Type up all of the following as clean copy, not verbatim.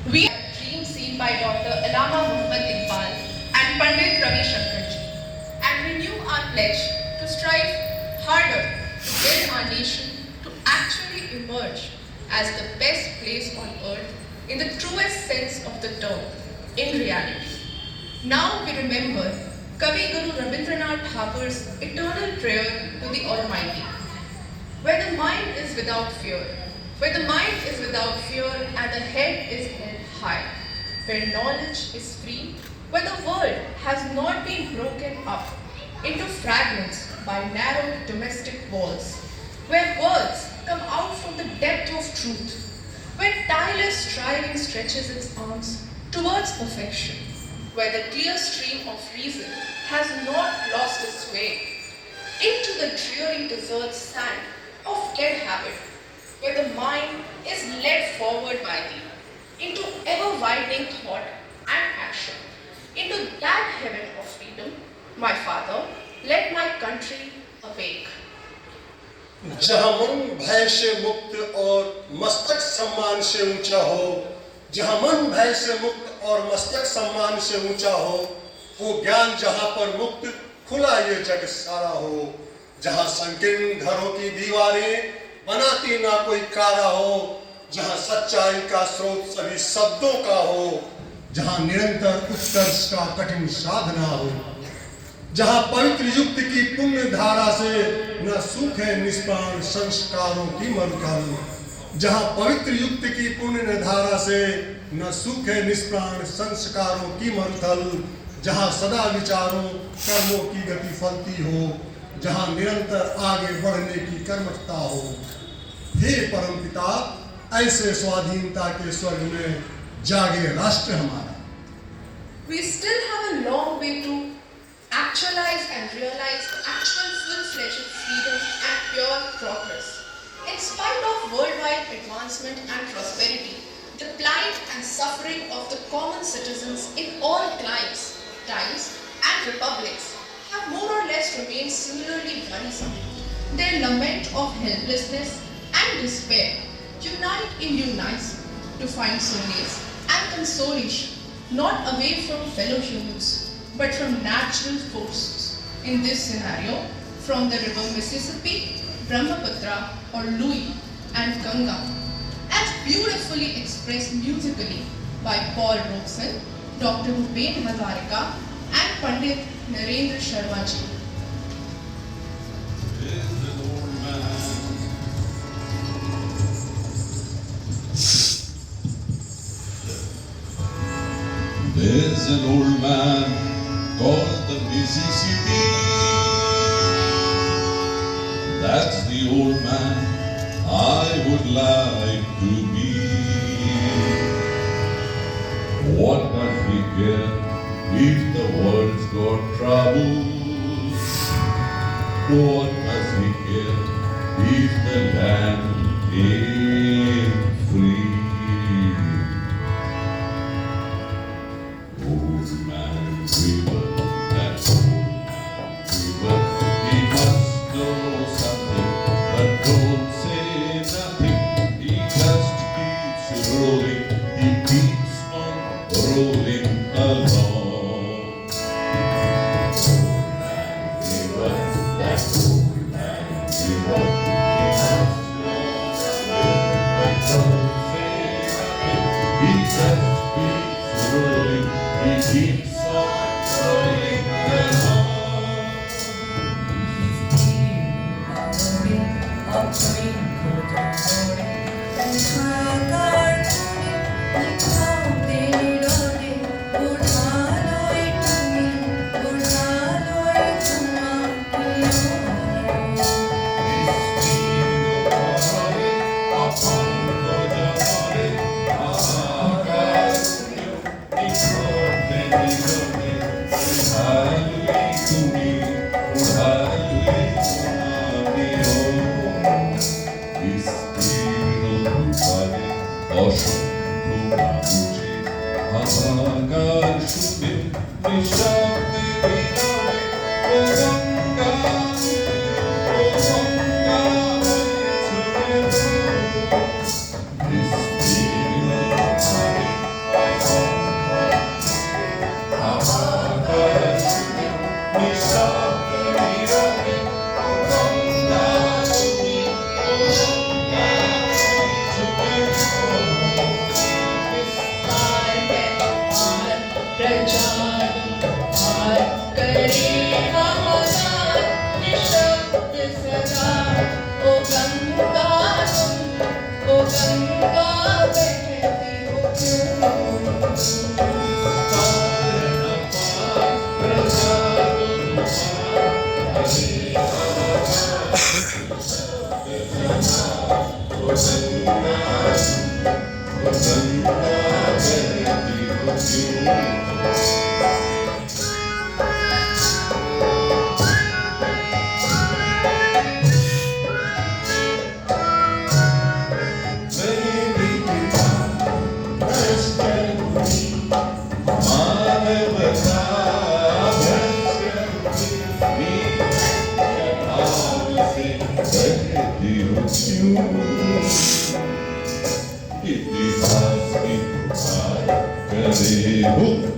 We have a dream seen by Dr. Allama Muhammad Iqbal and Pandit Ravi Shankarji and renew our pledge to strive harder to build our nation to actually emerge as the best place on earth in the truest sense of the term, in reality. Now we remember Kavi Guru Rabindranath Thakur's eternal prayer to the Almighty. Where the mind is without fear, where the mind is without fear and the head is held high, where knowledge is free, where the world has not been broken up into fragments by narrow domestic walls, where words come out from the depth of truth, where tireless striving stretches its arms towards perfection, where the clear stream of reason has not lost its way into the dreary desert sand of dead habit, where the mind is led forward by thee into ever-widening thought and action, into that heaven of freedom, my Father, let my country awake. जहाँ मन भय से मुक्त और मस्तक सम्मान से ऊंचा हो, जहाँ मन भय से मुक्त और मस्तक सम्मान से ऊंचा हो, वो ज्ञान जहाँ पर मुक्त खुला ये जग सारा हो, जहाँ संकीर्ण घरों की दीवारें बनाती ना कोई कारा हो, जहाँ सच्चाई का स्रोत सभी शब्दों का हो, जहाँ निरंतर उत्कर्ष का कठिन साधना हो, जहाँ पवित्र युक्त की पुण्य धारा से न सूखे निष्पाण संस्कारों की मरुथल, जहाँ पवित्र युक्त की पुण्य धारा से न सूखे निष्प्राण संस्कारों की मरुथल, जहाँ सदा विचारों कर्मों की गति फलती हो, जहाँ निरंतर आगे बढ़ने की कर्मठता हो। हे परमपिता, ऐसे स्वाधीनता के स्वर्ग में जागे राष्ट्र हमारा। We still have a long way to actualize and realize actual full-fledged freedom and pure progress. In spite of worldwide advancement and prosperity, the plight and suffering of the common citizens in all climes, times and republics have more or less remained similarly worrisome. Their lament of helplessness and despair unite in unison to find solace and consolation not away from fellow humans but from natural forces. In this scenario, from the river Mississippi, Brahmaputra or Louis and Ganga, as beautifully expressed musically by Paul Robeson, Dr. Bhupen Hazarika and Pandit Narendra Sharma ji. There's an old man called the Mississippi. That's the old man I would like to be. What does he care if the world's got troubles? What does he care if the land ain't free? Old man River, that old man River, he must know something, but don't say nothing. He just keeps rolling, he keeps on rolling along. Old man River, that old man River, he must know something, but don't say nothing. He just keeps rolling, he keeps on rolling along. समाज को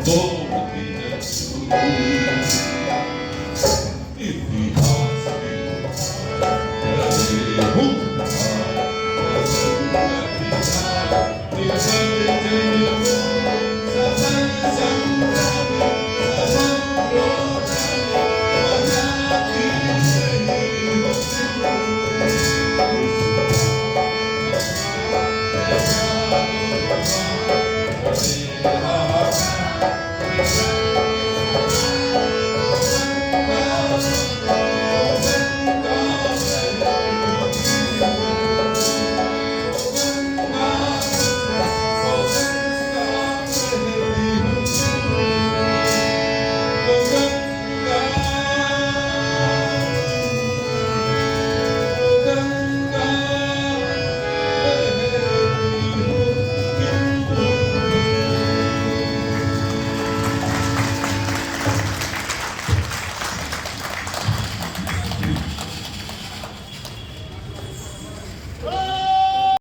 तो